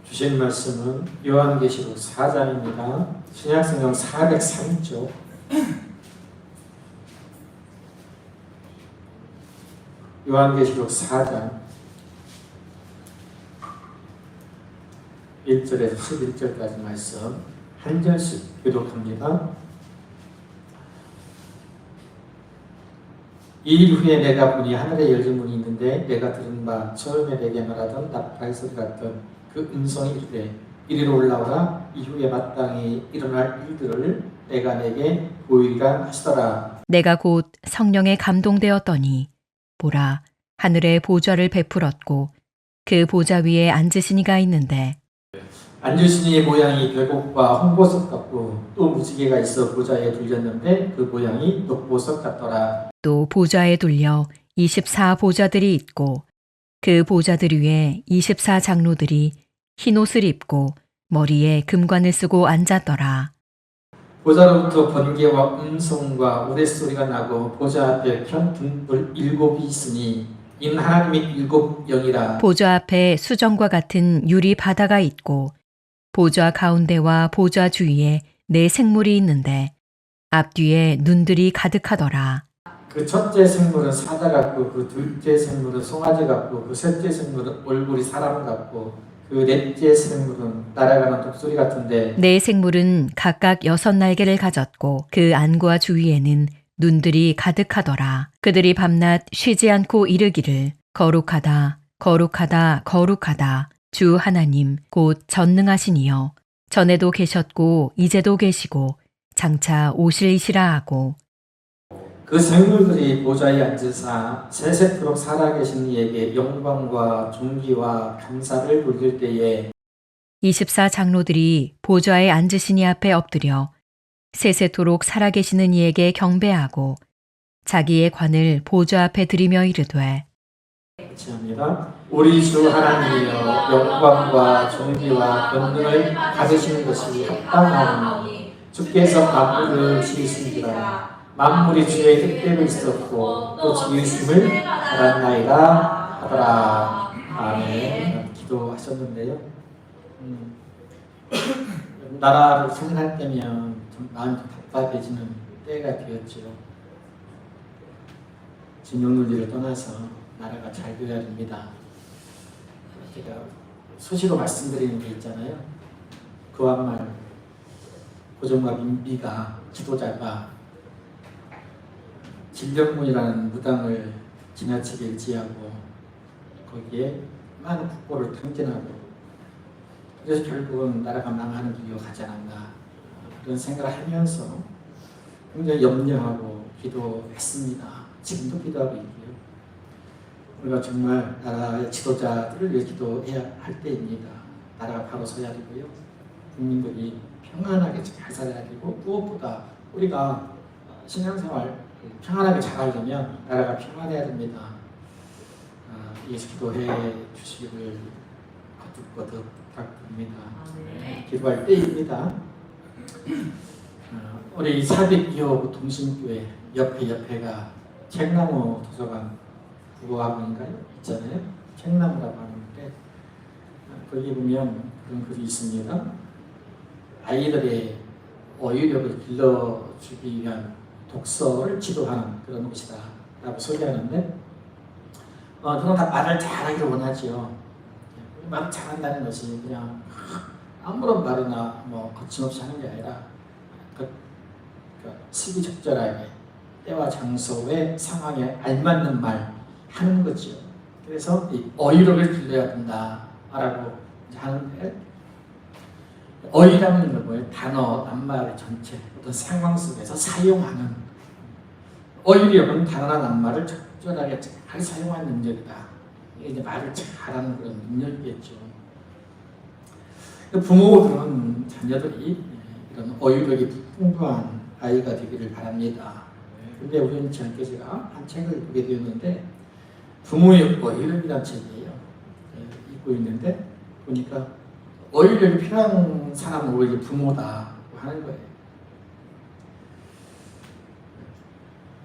주신 말씀은 요한계시록 4장입니다. 신약성경 403쪽. 요한계시록 4장 1절에서 11절까지 말씀 한 절씩 교독합니다. 이일 후에 내가 보니 하늘에 열린 문이 있는데 내가 들은 바 처음에 내게 말하던 나팔 소리 같던 그 음성이 이르되 이리로 올라오라. 이후에 마땅히 일어날 일들을 내가 내게 보이리라 하시더라. 내가 곧 성령에 감동되었더니 보라, 하늘에 보좌를 베풀었고 그 보좌 위에 앉으신 이가 있는데 앉으신 이의 모양이 벽옥과 홍보석 같고 또 무지개가 있어 보좌에 둘렸는데 그 모양이 녹보석 같더라. 또 보좌에 둘려 24 보좌들이 있고 그 보좌들 위에 24 장로들이 흰 옷을 입고 머리에 금관을 쓰고 앉았더라. 보좌로부터 번개와 음성과 우레소리가 나고 보좌 앞에 편 등불 7이 있으니 이는 하나님의 7 영이라. 보좌 앞에 수정과 같은 유리 바다가 있고 보좌 가운데와 보좌 주위에 4 생물이 있는데 앞뒤에 눈들이 가득하더라. 그 첫째 생물은 사자 같고 그 둘째 생물은 송아지 같고 그 셋째 생물은 얼굴이 사람 같고 그 넷째 생물은 날아가는 독수리 같은데 4 생물은 각각 6 날개를 가졌고 그 안과 주위에는 눈들이 가득하더라. 그들이 밤낮 쉬지 않고 이르기를 거룩하다 거룩하다 거룩하다 주 하나님 곧 전능하신 이여 전에도 계셨고 이제도 계시고 장차 오실이시라 하고 그 생물들이 보좌에 앉으사 세세토록 살아계신 이에게 영광과 존귀와 감사를 돌릴 때에 24 장로들이 보좌에 앉으신 이 앞에 엎드려 세세토록 살아계시는 이에게 경배하고 자기의 관을 보좌 앞에 들이며 이르되 합니다. 우리 주 하나님이여 영광과 존귀와 권능을 가지시는 것이 합당하오니 주께서 만물을 지으신지라. 만물이 주의 뜻대로 있었고 또 지으심을 알았나이다 하더라. 아멘. 기도하셨는데요. 나라를 생각할 때면 좀 마음이 답답해지는 때가 되었죠. 진영논리를 떠나서 나라가 잘 되어야 됩니다. 제가 수시로 말씀드리는 게 있잖아요. 그와말 고종과 민비가 지도자가 진령문이라는 무당을 지나치게 일지하고 거기에 많은 국보를 탕진하고 그래서 결국은 나라가 망하는 길로 가지 않았나 그런 생각을 하면서 굉장히 염려하고 기도했습니다. 지금도 기도하고 있고요. 우리가 정말 나라의 지도자들을 위해 기도해야 할 때입니다. 나라가 바로 서야 되고요. 국민들이 평안하게 잘 살아야 되고 무엇보다 우리가 신앙생활 평안하게 잘 하려면 나라가 평안해야 됩니다. 예수 기도해 주시기를 거듭거듭 부탁드립니다. 기도할 때입니다. 우리 사백기호 동신교회 옆에가 책나무 도서관 국어학원인가요? 있잖아요. 책나무라고 하는데 거기 보면 그런 글이 있습니다. 아이들의 어휘력을 길러주기 위한 독서를 지도하는 그런 곳이다 라고 소개하는데 저는 다 말을 잘하기를 원하지요. 말을 잘한다는 것이 그냥 아무런 말이나 뭐 거침없이 하는 게 아니라 시기적절하게 때와 장소의 상황에 알맞는 말 하는 거지요. 그래서 이 어휘력을 길러야 된다라고 하는데 어휘라는 건 뭐예요? 단어, 낱말 전체 어떤 상황 속에서 사용하는 어휘력은 단어나 낱말을 적절하게 잘 사용하는 능력이다. 이게 이제 말을 잘하는 그런 능력이겠죠. 부모들은 자녀들이 이런 어휘력이 풍부한 아이가 되기를 바랍니다. 근데 우연히 않게 제가 한 책을 보게 되었는데 부모의 어휘력이라는 책이에요. 읽고 있는데 보니까 어휘력이 필요한 사람은 오히려 부모다고 하는 거예요.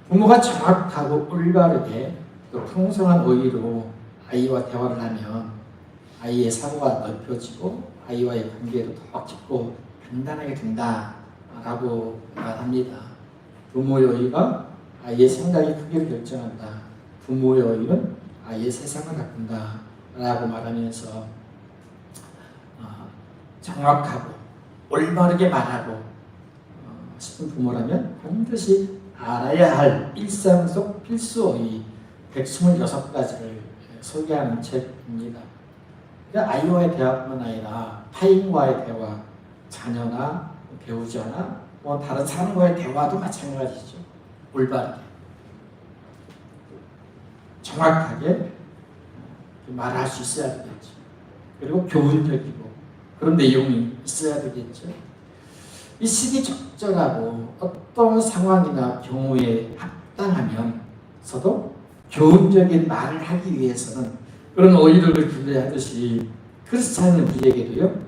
부모가 정확하고 올바르게 또 풍성한 어휘로 아이와 대화를 하면 아이의 사고가 넓혀지고 아이와의 관계도 더 깊고 단단하게 된다라고 말합니다. 부모의 어휘가 아이의 생각의 크기를 결정한다. 부모의 어휘는 아이의 세상을 바꾼다라고 말하면서 정확하고 올바르게 말하고 싶은 부모라면 반드시 알아야 할 일상 속 필수 어휘 126가지를 소개하는 책입니다. 아이와의 대화뿐만 아니라 타인과의 대화, 자녀나 배우자나 다른 사람과의 대화도 마찬가지죠. 올바르게 정확하게 말할 수 있어야 되겠죠. 그리고 교훈적이고 그런 내용이 있어야 되겠죠. 이 시기 적절하고 어떤 상황이나 경우에 합당하면서도 교훈적인 말을 하기 위해서는 그런 어휘력을 길러야 하듯이 크리스찬인 우리에게도요,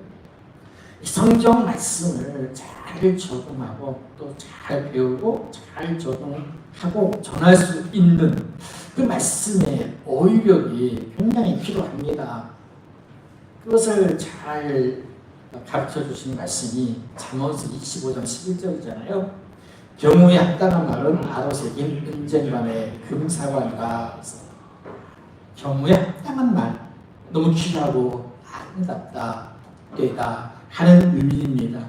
성경 말씀을 잘 적응하고 또 잘 배우고 잘 적응하고 전할 수 있는 그 말씀의 어휘력이 굉장히 필요합니다. 그것을 잘 가르쳐 주신 말씀이 잠언서 25장 11절이잖아요. 경우에 합당한 말은 바로 새긴 은쟁반의 금사과니라. 경우에 합당한 말, 너무 귀하고 아름답다, 되다 하는 의미입니다.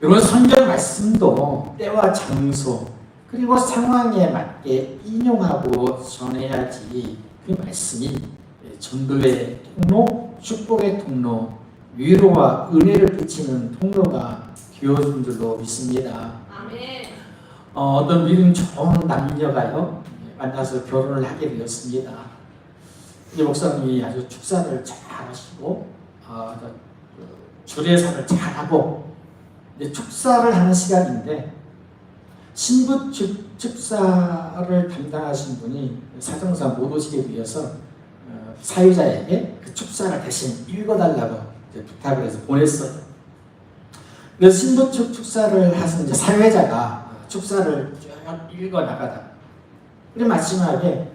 이런 성경 말씀도 때와 장소 그리고 상황에 맞게 인용하고 전해야지 그 말씀이 전도의 통로, 축복의 통로, 위로와 은혜를 끼치는 통로가 되어준 줄로 믿습니다. 아멘. 어떤 믿음 좋은 남녀가요 만나서 결혼을 하게 되었습니다. 이 목사님이 아주 축사를 잘 하시고 주례사를 잘 하고 축사를 하는 시간인데 신부 축사를 담당하신 분이 사정상 못 오시게 되어서 사유자에게 그 축사를 대신 읽어달라고 부탁을 해서 보냈어요. 그래서 신부 축사를 하신 이제 사회자가 축사를 쭉 읽어 나가다. 그리고 마지막에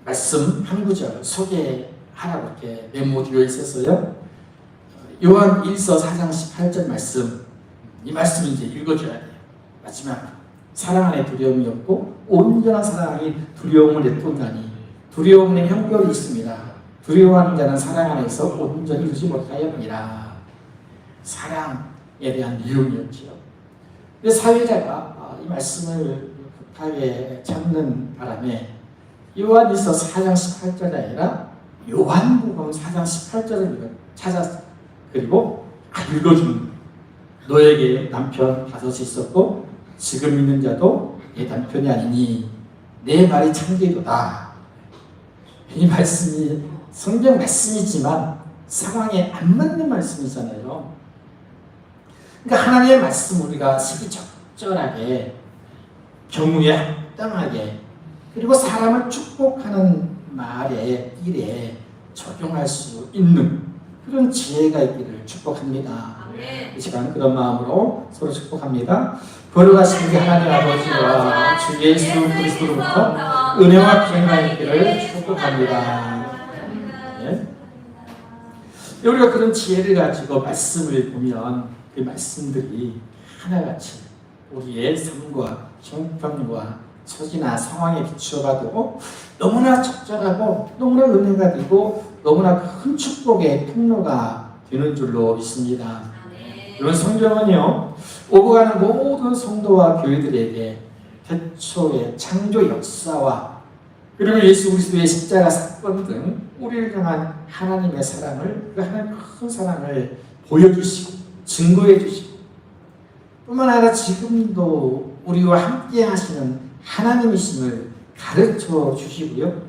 말씀 한 구절 소개하라고 이렇게 메모되어 있었어요. 요한 1서 4장 18절 말씀, 이 말씀을 이제 읽어줘야 돼요. 마지막 사랑 안에 두려움이 없고 온전한 사랑이 두려움을 내뿜나니 두려움에 형벌이 있습니다. 두려워하는 자는 사랑 안에서 온전히 이루지 못하였느니라. 사랑에 대한 내용이었죠. 그래서 사회자가 이 말씀을 급하게 찾는 바람에 요한일서 4장 18절이 아니라 요한복음 4장 18절을 찾았어요. 그리고 읽어주는 너에게 남편 5이 있었고 지금 있는 자도 내 남편이 아니니 내 말이 참되도다. 이 말씀이 성경 말씀이지만 상황에 안 맞는 말씀이잖아요. 그러니까 하나님의 말씀 우리가 시기적절하게 경우에 합당하게 그리고 사람을 축복하는 말에 일에 적용할 수 있는 그런 지혜가 있기를 축복합니다. 이 시간 그런 마음으로 서로 축복합니다. 거룩하신 우리 하나님 아버지와 주 예수 그리스도로부터 은혜와 평안이 있기를 축복합니다. 네. 우리가 그런 지혜를 가지고 말씀을 보면 그 말씀들이 하나같이 우리의 삶과 형편과 처지나 상황에 비추어봐도 너무나 적절하고 너무나 은혜가 되고 너무나 큰 축복의 통로가 되는 줄로 믿습니다. 이런 성경은요 오고 가는 모든 성도와 교회들에게 태초의 창조 역사와 그리고 예수 그리스도의 십자가 사건 등 우리를 향한 하나님의 사랑을 그 하나님의 큰 사랑을 보여주시고 증거해 주시고 뿐만 아니라 지금도 우리와 함께 하시는 하나님이심을 가르쳐 주시고요.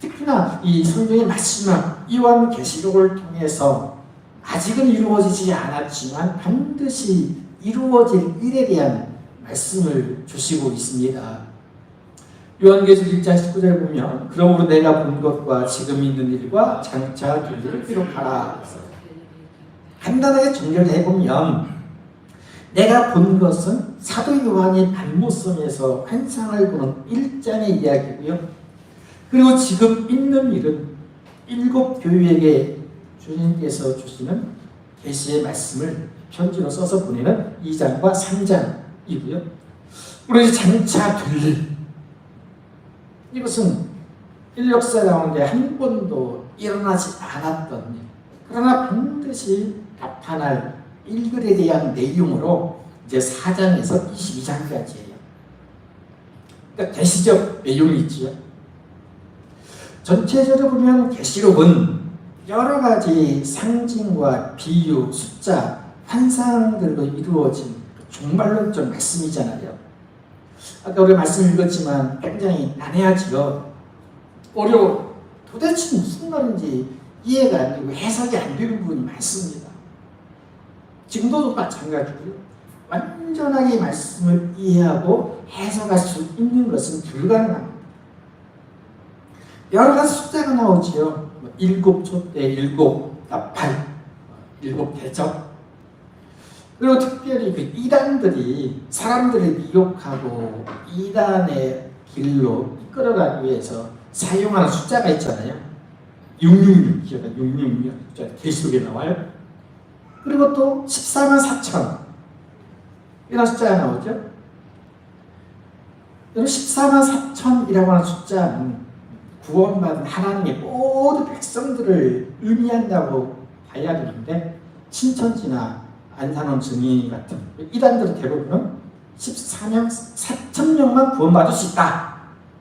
특히나 이 성경의 마지막 요한계시록을 통해서 아직은 이루어지지 않았지만 반드시 이루어질 일에 대한 말씀을 주시고 있습니다. 요한계시록 1장 19절 보면 그러므로 내가 본 것과 지금 있는 일과 장차 될 일을 기록하라. 간단하게 정리를 해보면 내가 본 것은 사도 요한이 발모섬에서 환상을 보는 1장의 이야기고요. 그리고 지금 있는 일은 일곱 교회에게 주님께서 주시는 계시의 말씀을 편지로 써서 보내는 2장과 3장이고요. 우리 장차 될 일, 이것은 인력사 가운데 한 번도 일어나지 않았던 일, 그러나 반드시 나타날 일들에 대한 내용으로 이제 4장에서 22장까지예요. 그러니까 계시적 내용이 있지요. 전체적으로 보면 계시록은 여러 가지 상징과 비유, 숫자, 환상들로 이루어진 종말론적 말씀이잖아요. 아까 우리 말씀 읽었지만 굉장히 난해하지요. 어려워. 도대체 무슨 말인지 이해가 안 되고 해석이 안 되는 부분이 많습니다. 지금도 마찬가지고요. 완전하게 말씀을 이해하고 해석할 수 있는 것은 불가능합니다. 여러 가지 숫자가 나오지요. 7촛대, 7 나팔, 7 대접. 그리고 특별히 그 이단들이 사람들을 미혹하고 이단의 길로 이끌어가기 위해서 사용하는 숫자가 있잖아요. 666, 기억나? 666 숫자 계시록에 나와요. 그리고 또 14만 4천 이런 숫자가 나오죠. 여러분 14만 4천이라고 하는 숫자는 구원받은 하나님의 모든 백성들을 의미한다고 봐야 되는데, 신천지나 안산원 증인 같은 이단들은 대부분은 14명 4천 명만 구원받을 수 있다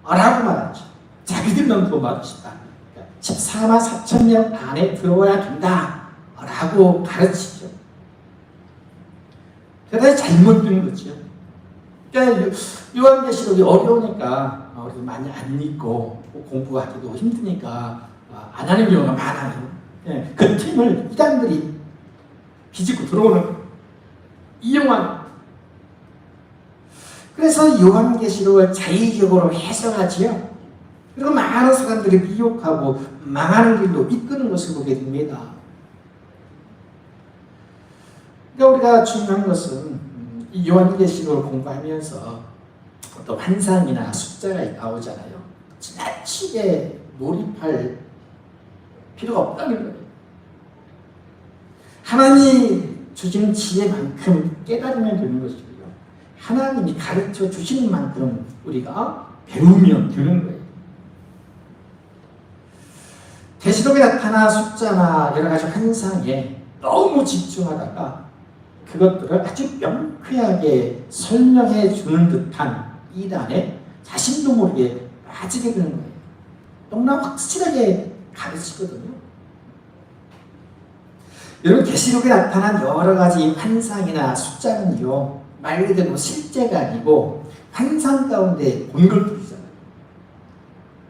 라고 말하죠. 자기들만 구원받을 수 있다. 그러니까 14만 4천 명 안에 들어와야 된다 라고 가르치죠. 대단히 잘못된 거죠. 그러니까 요한계시록이 어려우니까 우리 많이 안 읽고 공부하기도 힘드니까 안 하는 경우가 많아요. 그 팀을 이단들이 비집고 들어오는, 이용하는. 그래서 요한계시록을 자의적으로 해석하지요. 그리고 많은 사람들이 미혹하고 망하는 길로 이끄는 것을 보게 됩니다. 그러니까 우리가 중요한 것은 이 요한계시록을 공부하면서 어떤 환상이나 숫자가 나오잖아요. 지나치게 몰입할 필요가 없다는 거예요. 하나님이 주신 지혜만큼 깨달으면 되는 것이고요. 하나님이 가르쳐 주시는 만큼 우리가 배우면 되는 거예요. 계시록에 나타난 숫자나 여러 가지 환상에 너무 집중하다가 그것들을 아주 명쾌하게 설명해 주는 듯한 이단에 자신도 모르게 빠지게 되는 거예요. 너무나 확실하게 가르치거든요. 여러분, 계시록에 나타난 여러 가지 환상이나 숫자는요, 말 그대로 실제가 아니고 환상 가운데 본 것들이잖아요.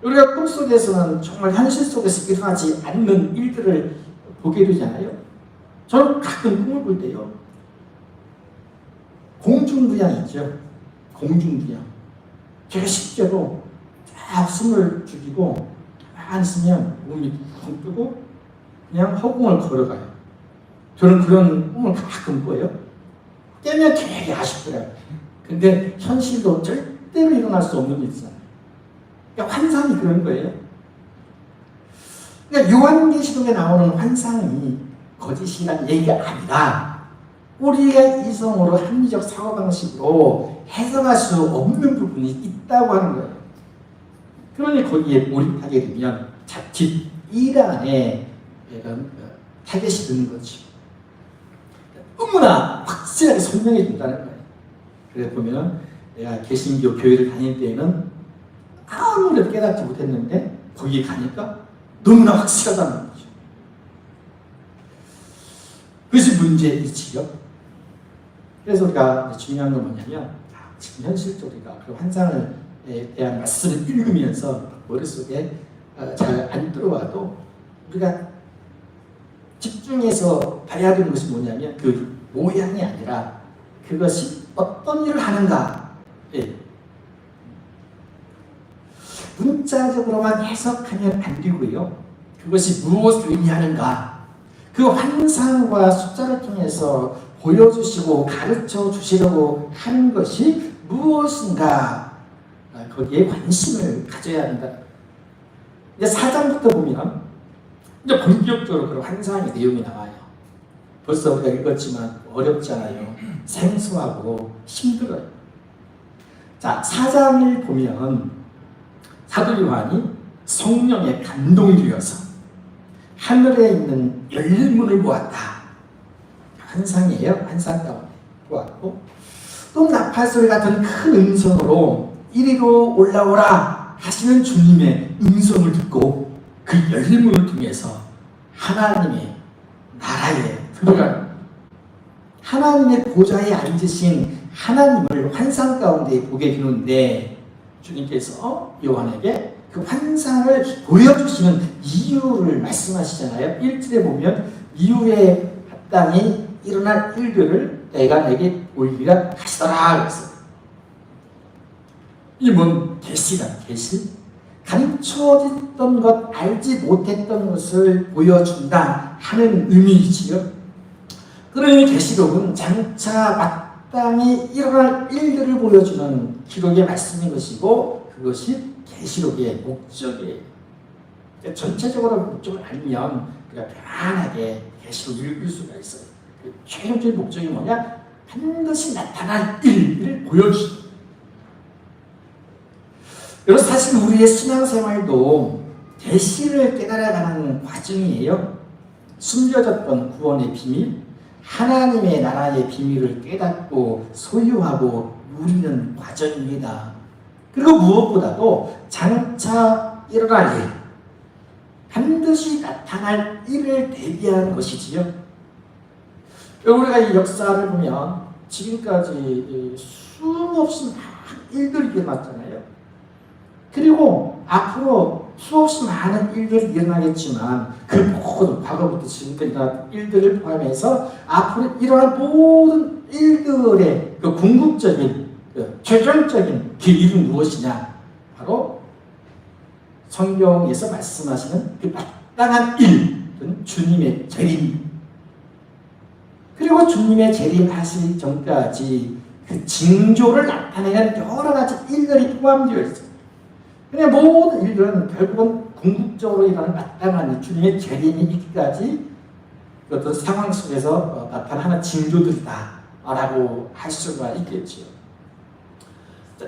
우리가 꿈속에서는 정말 현실 속에서 일어나지 않는 일들을 보게 되잖아요. 저는 가끔 꿈을 꿀 때요, 공중부양 있죠. 공중부양. 제가 실제로 쫙 숨을 죽이고 가만히 있으면 몸이 붕 뜨고 그냥 허공을 걸어가요. 저는 그런 꿈을 가끔 꿔요. 깨면 되게 아쉽더라고요. 근데 현실도 절대로 일어날 수 없는 일이잖아요. 그러니까 환상이 그런 거예요. 그러니까 요한계시록에 나오는 환상이 거짓이란 얘기가 아니라 우리가 이성으로 합리적 사고방식으로 해석할 수 없는 부분이 있다고 하는 거예요. 그러니 거기에 몰입하게 되면 자칫 이란에 타겟이 드는 거죠. 너무나 확실하게 설명해 준다는 거예요. 그래서 보면 내가 개신교 교회를 다닐 때에는 아무래도 깨닫지 못했는데 거기 가니까 너무나 확실하다는 거죠. 그것이 문제이지요. 그래서 우리가 중요한 건 뭐냐면, 지금 현실적으로 우리가 그 환상에 대한 말씀을 읽으면서 머릿속에 잘 안 들어와도 우리가 집중해서 봐야 되는 것이 뭐냐면 그 모양이 아니라 그것이 어떤 일을 하는가. 문자적으로만 해석하면 안 되고요. 그것이 무엇을 의미하는가. 그 환상과 숫자를 통해서 보여주시고 가르쳐 주시려고 하는 것이 무엇인가. 거기에 관심을 가져야 한다. 이제 4장부터 보면 이제 본격적으로 그런 환상의 내용이 나와요. 벌써 우리가 읽었지만 어렵잖아요. 생소하고 힘들어요. 자, 4장을 보면 사도 요한이 성령에 감동되어서 하늘에 있는 열문을 보았다. 환상이에요. 환상 가운데 보았고, 또 나팔소리 같은 큰 음성으로 이리로 올라오라 하시는 주님의 음성을 듣고 그 열문을 통해서 하나님의 나라에 들어가는, 하나님의 보좌에 앉으신 하나님을 환상 가운데 보게 되는데, 주님께서 요한에게 그 환상을 보여주시는 이유를 말씀하시잖아요. 1절에 보면 이후에 땅이 일어날 일들을 내가 내게 보이리라 하시더라 그랬어요. 이 뭔 계시다. 계시? 감춰졌던 것, 알지 못했던 것을 보여준다 하는 의미이지요. 그러니 계시록은 장차 마땅히 일어날 일들을 보여주는 기록의 말씀인 것이고, 그것이 계시록의 목적이에요. 그러니까 전체적으로 목적을 알면 우리가 편안하게 계시록 읽을 수가 있어요. 그 최종적인 목적이 뭐냐? 반드시 나타날 일을 보여주시는. 여러분, 사실 우리의 신앙생활도 계시를 깨달아가는 과정이에요. 숨겨졌던 구원의 비밀, 하나님의 나라의 비밀을 깨닫고 소유하고 누리는 과정입니다. 그리고 무엇보다도 장차 일어날 일, 반드시 나타날 일을 대비하는 것이지요. 우리가 이 역사를 보면 지금까지 수없이 많은 일들이 일어났잖아요. 그리고 앞으로 수없이 많은 일들이 일어나겠지만 그 모든 과거부터 지금까지 일어난 일들을 포함해서 앞으로 일어날 모든 일들의 그 궁극적인, 그 최종적인 그 일은 무엇이냐? 바로 성경에서 말씀하시는 그 마땅한 일은 주님의 재림. 그리고 주님의 재림하시기 전까지 그 징조를 나타내는 여러 가지 일들이 포함되어 있어요. 그냥 모든 일들은 결국은 궁극적으로 일어나는 마땅한 주님의 재림이 있기까지 어떤 상황 속에서 나타나는 징조들이다 라고 할 수가 있겠지요.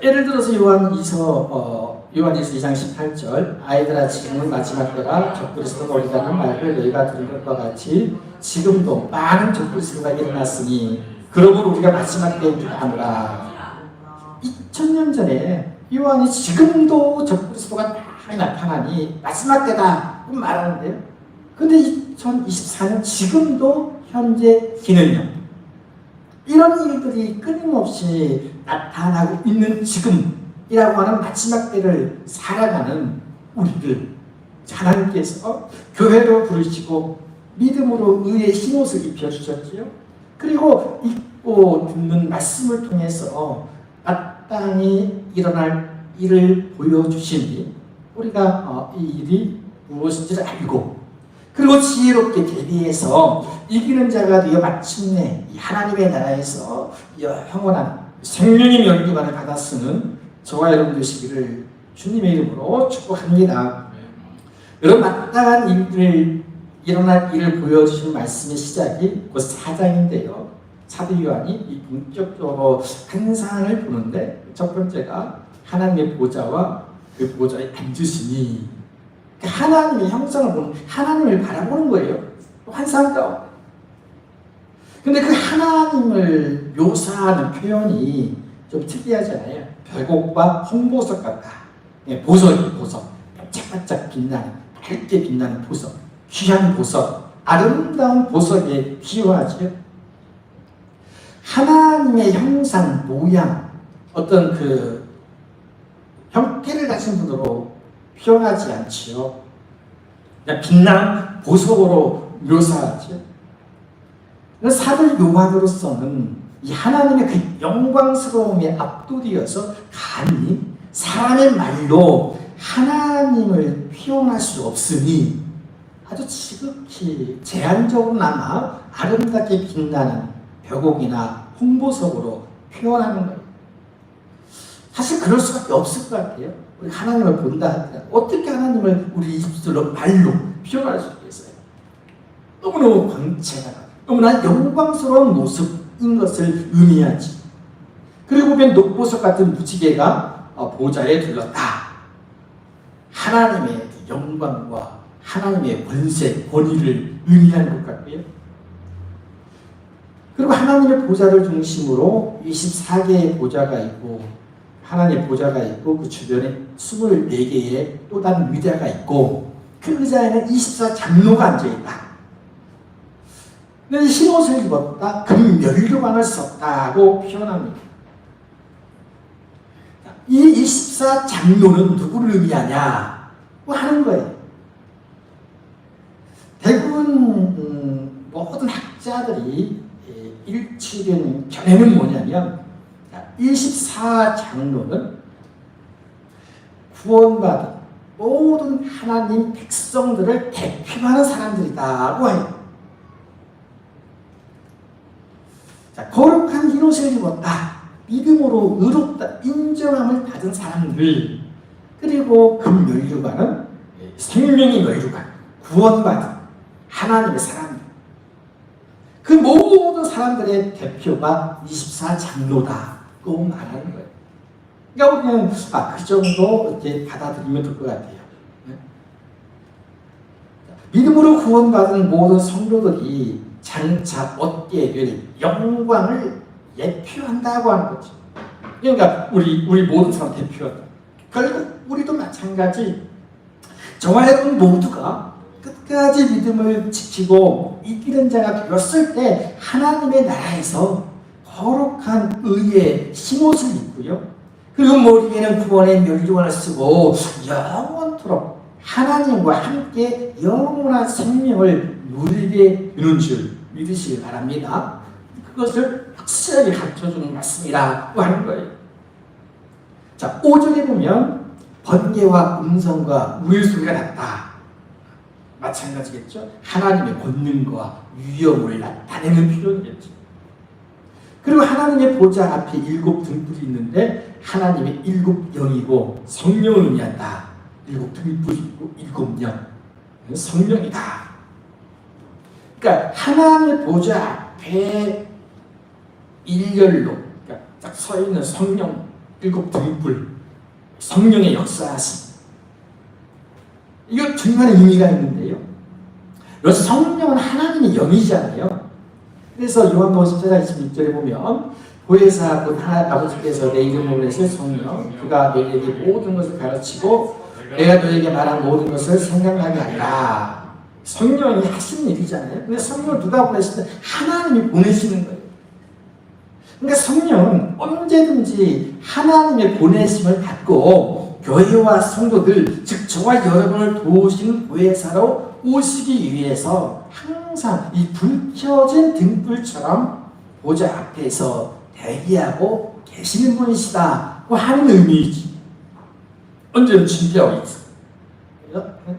예를 들어서 요한일서 2장 18절, 아이들아 지금은 마지막 때라 적그리스도가 오리라는 말을 너희가 들은 것과 같이 지금도 많은 적그리스도가 일어났으니 그러므로 우리가 마지막 때인 줄 아노라. 2000년 전에 요한이 지금도 적그리스도가 딱 나타나니 마지막 때다 말하는데요. 근데 2024년 지금도 현재 기는요, 이런 일들이 끊임없이 나타나고 있는 지금이라고 하는 마지막 때를 살아가는 우리들, 하나님께서 교회로 부르시고 믿음으로 의의 흰옷을 입혀주셨지요. 그리고 읽고 듣는 말씀을 통해서 마땅히 일어날 일을 보여주시니 우리가 이 일이 무엇인지를 알고, 그리고 지혜롭게 대비해서 이기는 자가 되어 마침내 하나님의 나라에서 영원한 생명의 면류관을 받아 쓰는 저와 여러분 되시기를 주님의 이름으로 축복합니다. 여러분, 마땅한 일을, 일어날 일을 보여주신 말씀의 시작이 그 4장인데요. 사도 요한이 이 본격적으로 환상을 보는데 첫 번째가 하나님의 보좌와 그 보좌에 앉으시니, 하나님의 형상을 보는, 하나님을 바라보는 거예요. 환상 가운데. 근데 그 하나님을 묘사하는 표현이 좀 특이하잖아요. 별곡과 홍보석 같다. 보석이 보석. 반짝반짝 빛나는, 밝게 빛나는 보석. 귀한 보석. 아름다운 보석에 비유하죠. 하나님의 형상, 모양, 어떤 그 형태를 가진 분으로 표현하지 않지요. 그냥 빛나는 보석으로 묘사하죠. 사도 요한으로서는 이 하나님의 그 영광스러움에 압도되어서 감히 사람의 말로 하나님을 표현할 수 없으니 아주 지극히 제한적으로나마 아름답게 빛나는 벽옥이나 홍보석으로 표현하는 거예요. 사실 그럴 수밖에 없을 것 같아요. 우리 하나님을 본다 할 때 어떻게 하나님을 우리 입술로 말로 표현할 수 있겠어요? 너무너무 광채가 너무나 영광스러운 모습인 것을 의미하지. 그리고 보면 녹보석 같은 무지개가 보좌에 둘렀다. 하나님의 영광과 하나님의 권세, 권위를 의미하는 것 같고요. 그리고 하나님의 보좌를 중심으로 24개의 보좌가 있고 하나님의 보좌가 있고 그 주변에 24개의 또 다른 의자가 있고 그 의자에는 24장로가 앉아있다. 흰옷을 입었다. 금면류관을 썼다고 표현합니다. 이 24장로는 누구를 의미하냐 하는 거예요. 대부분 모든 학자들이 일치된 견해는 뭐냐면 24장로는 구원받은 모든 하나님 백성들을 대표하는 사람들이라고 해요. 자, 거룩한 흰옷을 입었다. 믿음으로 의롭다 인정함을 받은 사람들, 그리고 금면류관은 생명의 면류관, 구원받은 하나님의 사람들, 그 모든 사람들의 대표가 24장로다고 말하는 거예요. 그러니까 우리는 그 정도 이렇게 받아들이면 될 것 같아요. 믿음으로 구원받은 모든 성도들이 장차 얻게 될 영광을 예표한다고 하는 거죠. 그러니까 우리 모든 사람 대표한다. 결국 우리도 마찬가지. 저와 여러분 모두가 끝까지 믿음을 지키고 이기는 자가 되었을 때 하나님의 나라에서 거룩한 의의 흰옷을 입고요. 그리고 머리에는 구원의 면류관을 쓰고 영원토록 하나님과 함께 영원한 생명을 누리게 되는 줄 믿으시기 바랍니다. 그것을 확실하게 가르쳐주는 말씀이라고 하는 거예요. 자, 5절에 보면 번개와 음성과 우일소리가 났다. 마찬가지겠죠. 하나님의 권능과 위엄을 나타내는 표현이겠죠. 그리고 하나님의 보좌 앞에 7 등불이 있는데 하나님의 7 영이고 성령을 의미한다. 7 등불이 있고 7 영, 성령이다. 그러니까 하나님의 보좌 앞에 일렬로 딱 서 있는 성령 7 등불, 성령의 역사하심. 이거 중요한 의미가 있는데요. 그래서 성령은 하나님의 영이잖아요. 그래서 요한복음 14장 26절에 보면 보혜사 곧 아버지께서 내 이름으로 내실 성령, 그가 너희에게 모든 것을 가르치고 내가 너희에게 말한 모든 것을 생각나게 하리라. 성령이 하시는 일이잖아요. 근데 성령을 누가 보내시든 하나님이 보내시는 거예요. 그러니까 성령은 언제든지 하나님의 보내심을 받고 교회와 성도들, 즉 저와 여러분을 도우시는 보혜사로 오시기 위해서 항상 이 불 켜진 등불처럼 보좌 앞에서 대기하고 계시는 분이시다고 하는 의미이지. 언제든 준비하고 있어.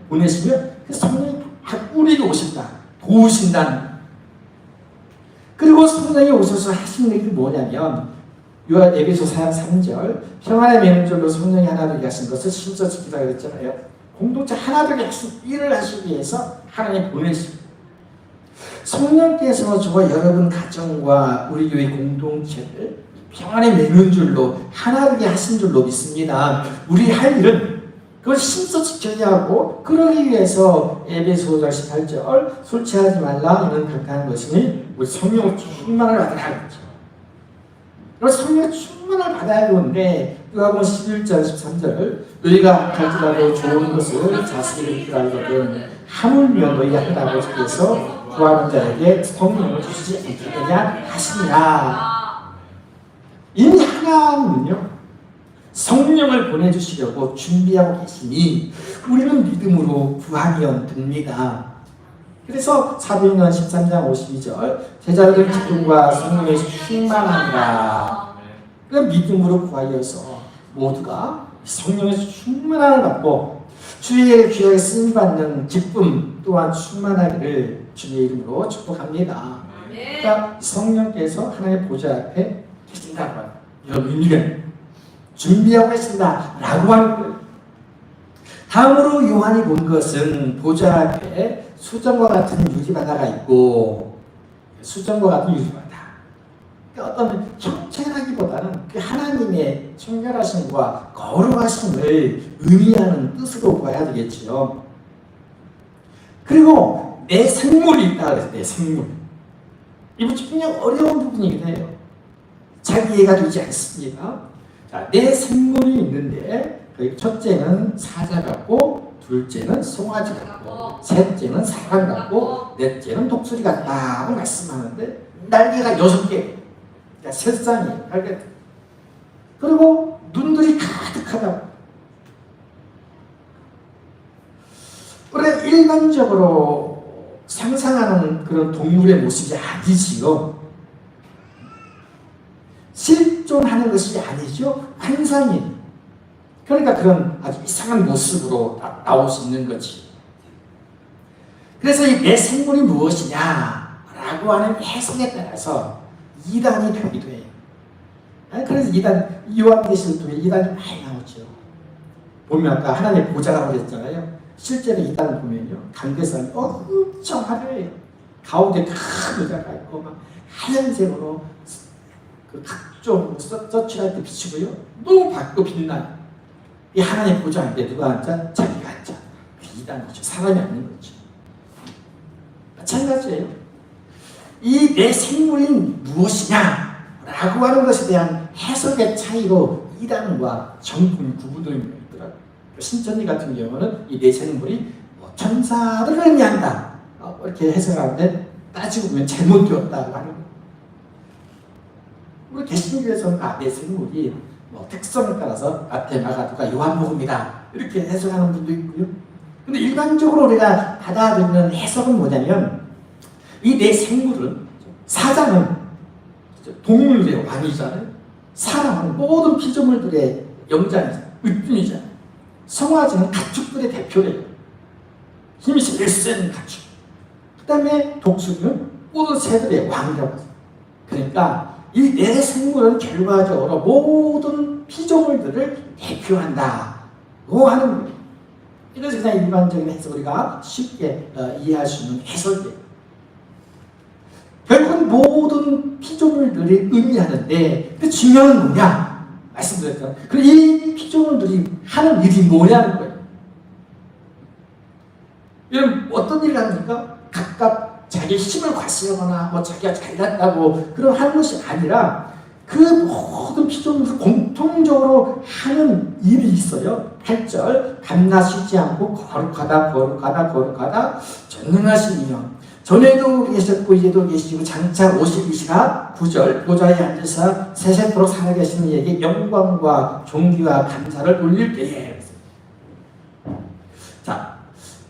보내시면 그 성령이 우리에게 오신다. 도우신다는. 그리고 성령이 오셔서 하시는 일이 뭐냐면 에베소 4장 3절 평안의 맹절로 성령이 하나 되게 하신 것을 실제 지키라 그랬잖아요. 공동체 하나 되게 하신 일을 하시기 위해서 하나님 보내시고 성령께서 저와 여러분 가정과 우리 교회 공동체를 평안의 맹줄로 하나 되게 하신 줄로 믿습니다. 우리 할 일은 그걸 힘써 지켜야 하고 그러기 위해서 에베소 5장 18절 술 취하지 말라 이는 강탄한 것이니 우리 성령을 충만을 받으라 그랬죠. 그래서 성령의 충만을 받아야 하는데 요한복음 11장 13절 너희가 할지라도 좋은 것을 자식에게 줄 알거든 하물며 너희 하늘 아버지께서 구하는 자에게 성령을 주시지 않겠느냐 하시니라. 이미 하나님은요 성령을 보내주시려고 준비하고 계시니 우리는 믿음으로 구하면 됩니다. 그래서 사도행전 13장 52절 제자들 기쁨과 성령의 충만하니라. 그 믿음으로 구하여서 모두가 성령의 충만함을 받고 주의 귀하게 쓰임받는 기쁨 또한 충만하기를 주의 이름으로 축복합니다. 그러니까 성령께서 하나님의 보좌 앞에 계신다고 하는 이런 의미를 준비하고 계신다라고 하는 거예요. 다음으로 요한이 본 것은 보좌 앞에 수정과 같은 유리바다가 있고, 수정과 같은 유리바다. 그러니까 어떤 형체라기보다는 그 하나님의 청결하심과 거룩하심을 의미하는 뜻으로 봐야 되겠지요. 그리고 내 생물이 있다 그랬어요. 내 생물. 이번 굉장히 어려운 부분이긴 해요. 잘 이해가 되지 않습니다. 자, 내 생물이 있는데 첫째는 사자 같고, 둘째는 송아지 같고, 셋째는 사람 같고, 넷째는 독수리 같다고 말씀하는데 날개가 6개, 그러니까 세상이 날개. 그리고 눈들이 가득하다고. 우리가 일반적으로 상상하는 그런 동물의 모습이 아니지요. 실존하는 것이 아니죠. 환상이. 그러니까 그런 아주 이상한 모습으로 나올 수 있는 거지. 그래서 이 내 생물이 무엇이냐라고 하는 해석에 따라서 이단이 되기도 해요. 그래서 이단, 요한계시록 통해 이단이 많이 나오죠. 보면 아까 하나님의 보좌라고 그랬잖아요. 실제로 이단을 보면요, 강대상이 엄청 화려해요. 가운데 큰 의자가 있고 막 하얀색으로 그 각종 서치할 때 비치고요, 너무 밝고 빛나요. 이 하나님 보좌 앉는데 누가 앉아? 자기가 앉아. 그 이단이죠. 사람이 앉는 거죠. 마찬가지예요. 이 내 생물이 무엇이냐라고 하는 것에 대한 해석의 차이로 이단과 정품이 구분되어 있더라고요. 신천지 같은 경우는 이 내 생물이 천사를 의미한다, 이렇게 해석하는데 따지고 보면 잘못되었다고 하는 거예요. 우리 개신교에서는 내 생물이 특성에 따라서 마태마가 누가 요한복음이다 이렇게 해석하는 분도 있고요. 근데 일반적으로 우리가 받아들이는 해석은 뭐냐면, 이 내 생물은, 사자는 동물의 왕이잖아요. 사람은 모든 피조물들의 영장이잖아요. 으뜸이잖아요. 송아지는 가축들의 대표래요. 힘이 제일 센 가축. 그 다음에 독수리는 모든 새들의 왕이라고 해요. 그러니까 이 내 생물은 결과적으로 모든 피조물들을 대표한다고 하는 거예요. 이것이 그냥 일반적인 해석, 우리가 쉽게 이해할 수 있는 해석이에요. 결국은 모든 피조물들이 의미하는데 그 중요한 뭐냐? 말씀드렸잖아요. 그럼 이 피조물들이 하는 일이 뭐냐는 거예요. 이런 어떤 일을 합니까? 각각 자기 힘을 과시하거나 자기가 잘났다고 그런 하는 것이 아니라 그 모든 피조물을 공통적으로 하는 일이 있어요. 8절, 밤낮 쉬지 않고 거룩하다 거룩하다 거룩하다 전능하신 이여, 전에도 계셨고 이제도 계시고 장차 오시리시라. 9절, 보좌에 앉으사 세세토록 살아계신 이에게 영광과 존귀와 감사를 돌릴 때에. 자,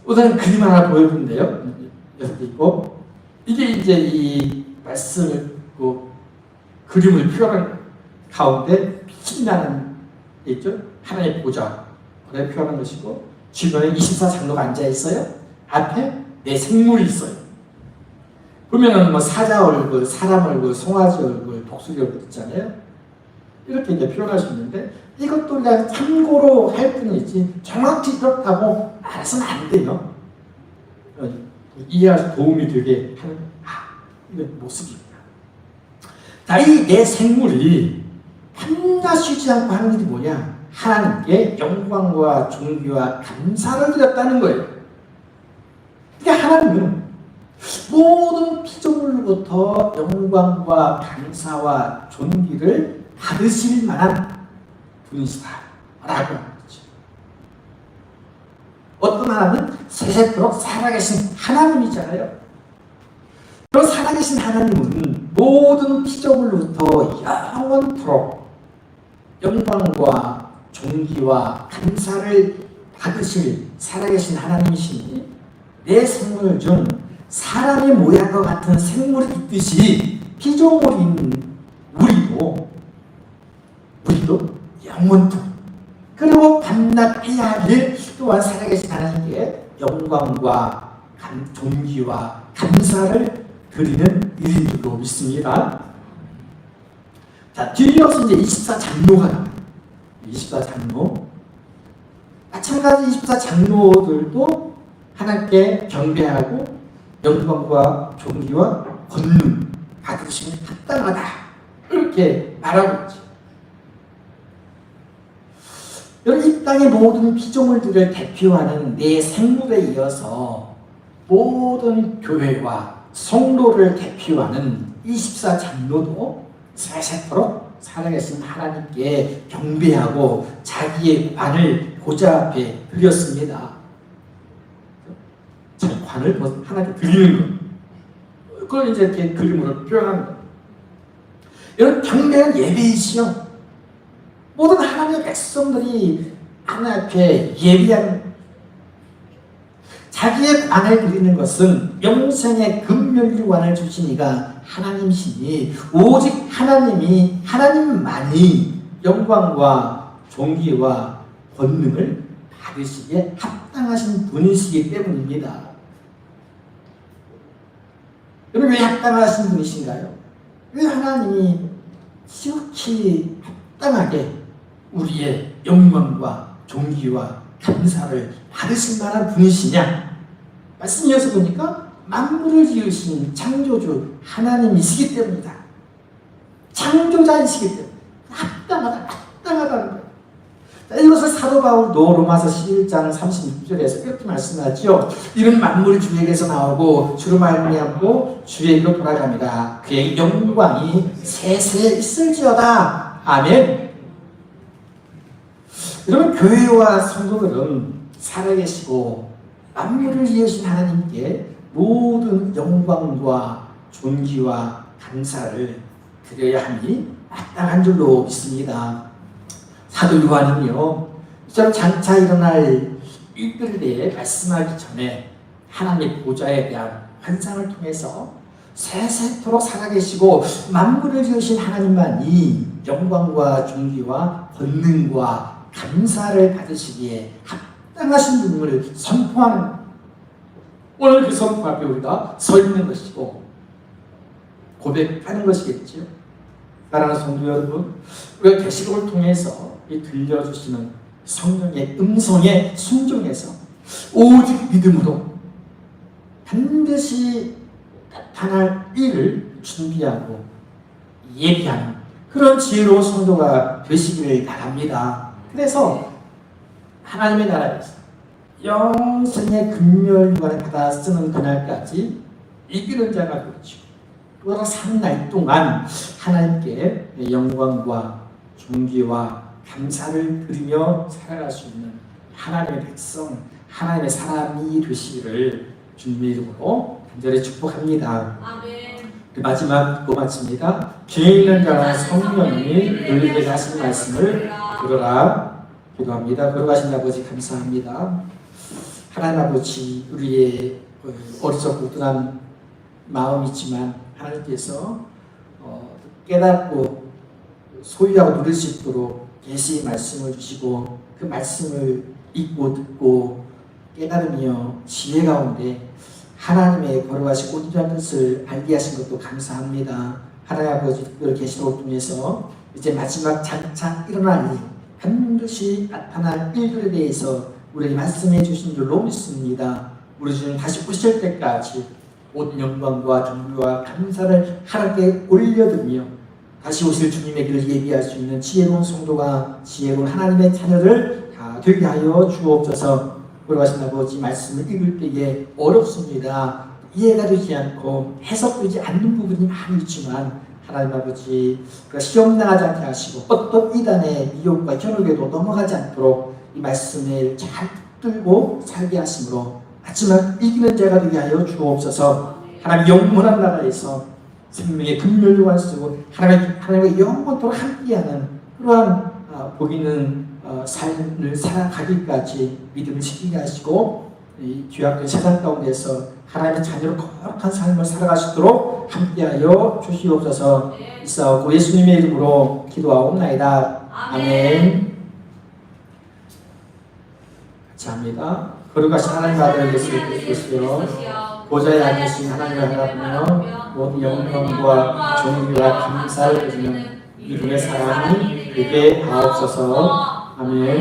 우선 그림 하나 보여드린데요. 여기 있고, 이게 이제 이 말씀을 그림을 표현한 가운데 빛이 나는 게 있죠. 하나의 보좌, 그걸 표현한 것이고, 주변에 24장로가 앉아 있어요. 앞에 내 생물이 있어요. 보면은 사자 얼굴, 사람 얼굴, 송아지 얼굴, 독수리 얼굴 있잖아요. 이렇게 이제 표현할 수 있는데, 이것도 그냥 참고로 할 뿐이지 정확히 그렇다고 말해서는 안 돼요. 이해할 도움이 되게 하는 이런 모습입니다. 자, 이 내 생물이 밤낮 쉬지 않고 하는 일이 뭐냐? 하나님께 영광과 존귀와 감사를 드렸다는 거예요. 그러니까 하나님은 모든 피조물로부터 영광과 감사와 존귀를 받으실 만한 분이시다라고 하는 거죠. 어떤 하나님은 세세토록 살아계신 하나님이잖아요. 그런 살아계신 하나님은 모든 피조물로부터 영원토록 영광과 존귀와 감사를 받으실 살아계신 하나님이시니, 내 생물 중 사람의 모양과 같은 생물이 있듯이 피조물인 우리도 영원토록, 그리고 밤낮 해야 할 일 또한 살아계신 하나님께 영광과 존귀와 감사를 드리는 일인 줄로 믿습니다. 자, 뒤이어서 이제 24장로가 나와요. 24장로. 마찬가지 24 장로들도 하나님께 경배하고 영광과 존귀와 권능 받으시면 합당하다 이렇게 말하고 있죠. 여러분, 이 땅의 모든 피조물들을 대표하는 내 생물에 이어서 모든 교회와 성도를 대표하는 24 장로도 세세토록 살아계신 하나님께 경배하고 자기의 관을 보좌 앞에 드렸습니다. 자기 관을 하나님께 드리는 것, 그걸 이제 이렇게 그림으로 표현하는 것. 여러분, 경배는 예배이시요, 모든 하나님의 백성들이 하나님 앞에 예비한 자기의 관을 드리는 것은 영생의 금멸류관을 주신 이가 하나님이시니 오직 하나님만이 영광과 존귀와 권능을 받으시기에 합당하신 분이시기 때문입니다. 여러분, 왜 합당하신 분이신가요? 왜 하나님이 지극히 합당하게 우리의 영광과 존귀와 감사를 받으실 만한 분이시냐? 말씀 이어서 보니까 만물을 지으신 창조주 하나님이시기 때문이다. 창조자이시기 때문에 합당하다는 거예요. 자, 이것을 사도 바울도 로마서 11장 36절에서 이렇게 말씀하죠. 이는 만물이 주에게서 나오고 주로 말미암고 주에게로 돌아갑니다. 그의 영광이 세세 있을지어다. 아멘. 여러분, 교회와 성도들은 살아계시고 만물을 지으신 하나님께 모든 영광과 존귀와 감사를 드려야 하니 마땅한 줄로 믿습니다. 사도 요한은요, 이처럼 장차 일어날 일들에 말씀하기 전에 하나님의 보좌에 대한 환상을 통해서 세세토록 살아계시고 만물을 지으신 하나님만이 영광과 존귀와 권능과 감사를 받으시기에 합당하신 분을 선포하는, 오늘 그 선포 앞에 우리가 서 있는 것이고 고백하는 것이겠죠. 사랑하는 성도 여러분, 우리가 계시록을 통해서 들려주시는 성령의 음성에 순종해서 오직 믿음으로 반드시 나타날 일을 준비하고 예비하는 그런 지혜로운 성도가 되시기를 바랍니다. 그래서 하나님의 나라에서 영생의 금멸관을 받아 쓰는 그날까지 이기는 자가 되죠. 또 산날 동안 하나님께 영광과 존귀와 감사를 드리며 살아갈 수 있는 하나님의 백성, 하나님의 사람이 되시기를 주님의 이름으로 간절히 축복합니다. 아멘. 마지막 또 마칩니다. 죄 있는 자와 성령이 너희에게 하신 말씀을 들어라 기도합니다. 걸어가신 아버지 감사합니다. 하나님 아버지, 우리의 어리석고 둔한 마음이지만 하나님께서 깨닫고 소유하고 누릴 수 있도록 계시의 말씀을 주시고 그 말씀을 읽고 듣고 깨달으며 지혜 가운데 하나님의 걸어가신 온전한 뜻을 알게 하신 것도 감사합니다. 하나님 아버지, 특별히 계시록을 통해서 이제 마지막 장차 일어날 일, 반드시 나타날 일들에 대해서 우리에게 말씀해 주신 줄로 믿습니다. 우리 주님 다시 오실 때까지 모든 영광과 존귀와 감사를 하나님께 올려드리며 다시 오실 주님의 길을 예비할 수 있는 지혜로운 성도가 지혜로운 하나님의 자녀들 다 되게 하여 주옵소서. 돌아가신 아버지, 말씀을 읽을 때에 어렵습니다. 이해가 되지 않고 해석되지 않는 부분이 많이 있지만 하나님 아버지, 시험 당하지 않게 하시고 어떤 이단의 미혹과 현혹에도 넘어가지 않도록 이 말씀을 잘 붙들고 살게 하심으로 마지막 이기는 자가 되게 하여 주옵소서. 하나님 영원한 나라에서 생명의 금멸류관 쓰고 하나님과 영원토록 함께하는 그러한 복 있는 삶을 살아가기까지 믿음을 지키게 하시고 이 죄악된 세상 가운데서 하나님의 자녀로 거룩한 삶을 살아가시도록 함께하여 주시옵소서. 이사오고 예수님의 이름으로 기도하옵나이다. 아멘. 같이 합니다. 거룩하신 하나님 아들 예수 그리스도여, 보좌에 앉으신 하나님을 바라보며 모든 영광과 존귀와 감사를 드리는 이름의 사랑이 되게 하옵소서. 아멘.